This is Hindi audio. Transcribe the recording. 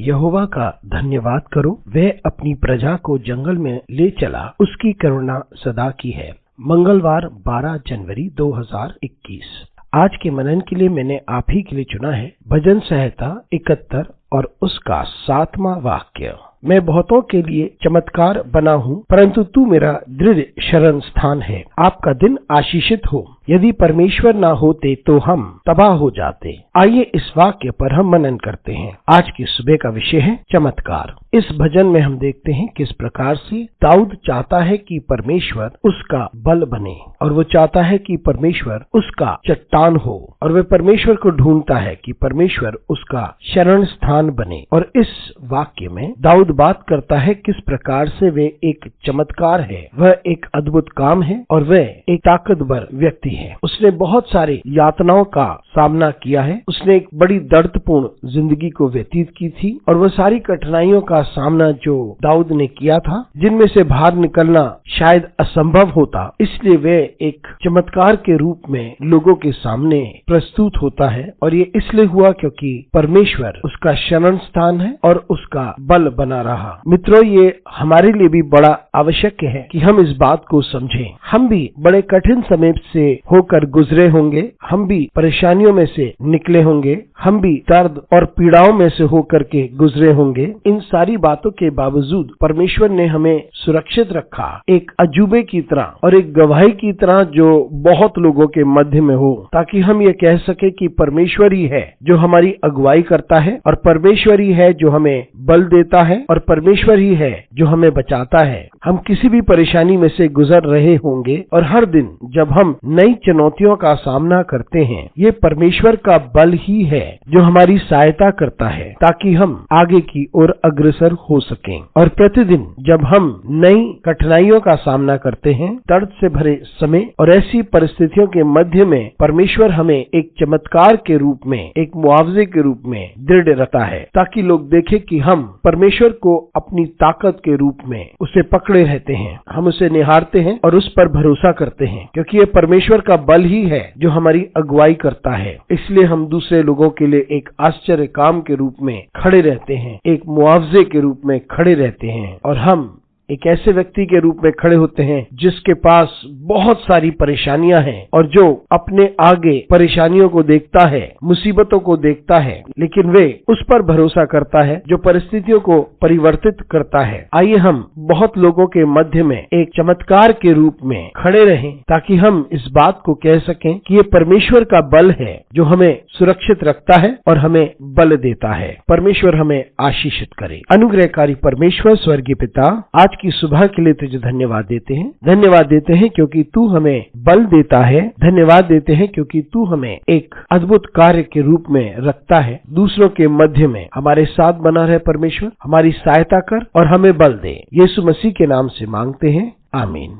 यहोवा का धन्यवाद करो, वह अपनी प्रजा को जंगल में ले चला, उसकी करुणा सदा की है। मंगलवार 12 जनवरी 2021। आज के मनन के लिए मैंने आप ही के लिए चुना है भजन संहिता 71 और उसका 7वां वाक्य। मैं बहुतों के लिए चमत्कार बना हूँ, परंतु तू मेरा दृढ़ शरण स्थान है। आपका दिन आशीषित हो। यदि परमेश्वर ना होते तो हम तबाह हो जाते। आइए इस वाक्य पर हम मनन करते हैं। आज की सुबह का विषय है चमत्कार। इस भजन में हम देखते हैं किस प्रकार से दाऊद चाहता है कि परमेश्वर उसका बल बने, और वो चाहता है कि परमेश्वर उसका चट्टान हो, और वह परमेश्वर को ढूंढता है कि परमेश्वर उसका शरण स्थान बने। और इस वाक्य में दाऊद बात करता है किस प्रकार से वे एक चमत्कार है, वह एक अद्भुत काम है, और वह एक ताकतवर व्यक्ति है। उसने बहुत सारी यातनाओं का सामना किया है। उसने एक बड़ी दर्दपूर्ण जिंदगी को व्यतीत की थी, और वह सारी कठिनाइयों का सामना जो दाऊद ने किया था, जिनमें से बाहर निकलना शायद असंभव होता, इसलिए वह एक चमत्कार के रूप में लोगों के सामने प्रस्तुत होता है। और ये इसलिए हुआ क्योंकि परमेश्वर उसका शरण स्थान है और उसका बल बना रहा। मित्रों, ये हमारे लिए भी बड़ा आवश्यक है कि हम इस बात को समझें। हम भी बड़े कठिन समय से होकर गुजरे होंगे, हम भी परेशानियों में से निकले होंगे, हम भी दर्द और पीड़ाओं में से होकर के गुजरे होंगे। इन सारी बातों के बावजूद परमेश्वर ने हमें सुरक्षित रखा, एक अजूबे की तरह और एक गवाही की तरह जो बहुत लोगों के मध्य में हो, ताकि हम ये कह सके कि परमेश्वर ही है जो हमारी अगुवाई करता है, और परमेश्वर ही है जो हमें बल देता है, और परमेश्वर ही है जो हमें बचाता है। हम किसी भी परेशानी में से गुजर रहे होंगे, और हर दिन जब हम नई चुनौतियों का सामना करते हैं, ये परमेश्वर का बल ही है जो हमारी सहायता करता है, ताकि हम आगे की ओर अग्रसर हो सकें। और प्रतिदिन जब हम नई कठिनाइयों का सामना करते हैं, दर्द से भरे समय और ऐसी परिस्थितियों के मध्य में, परमेश्वर हमें एक चमत्कार के रूप में, एक मुआवजे के रूप में दृढ़ रखता है, ताकि लोग देखें कि हम परमेश्वर को अपनी ताकत के रूप में उसे पकड़े रहते हैं, हम उसे निहारते हैं और उस पर भरोसा करते हैं, क्योंकि ये परमेश्वर का बल ही है जो हमारी अगुवाई करता है। इसलिए हम दूसरे लोगों के लिए एक आश्चर्य काम के रूप में खड़े रहते हैं, एक मुआवजे के रूप में खड़े रहते हैं, और हम एक ऐसे व्यक्ति के रूप में खड़े होते हैं जिसके पास बहुत सारी परेशानियां हैं, और जो अपने आगे परेशानियों को देखता है, मुसीबतों को देखता है, लेकिन वे उस पर भरोसा करता है जो परिस्थितियों को परिवर्तित करता है। आइए हम बहुत लोगों के मध्य में एक चमत्कार के रूप में खड़े रहें, ताकि हम इस बात को कह सकें कि ये परमेश्वर का बल है जो हमें सुरक्षित रखता है और हमें बल देता है। परमेश्वर हमें आशीषित करे। अनुग्रहकारी परमेश्वर स्वर्गीय पिता, आज की सुबह के लिए तुझे धन्यवाद देते हैं। धन्यवाद देते हैं क्योंकि तू हमें बल देता है। धन्यवाद देते हैं क्योंकि तू हमें एक अद्भुत कार्य के रूप में रखता है। दूसरों के मध्य में हमारे साथ बना रहे परमेश्वर, हमारी सहायता कर और हमें बल दे। यीशु मसीह के नाम से मांगते हैं, आमीन।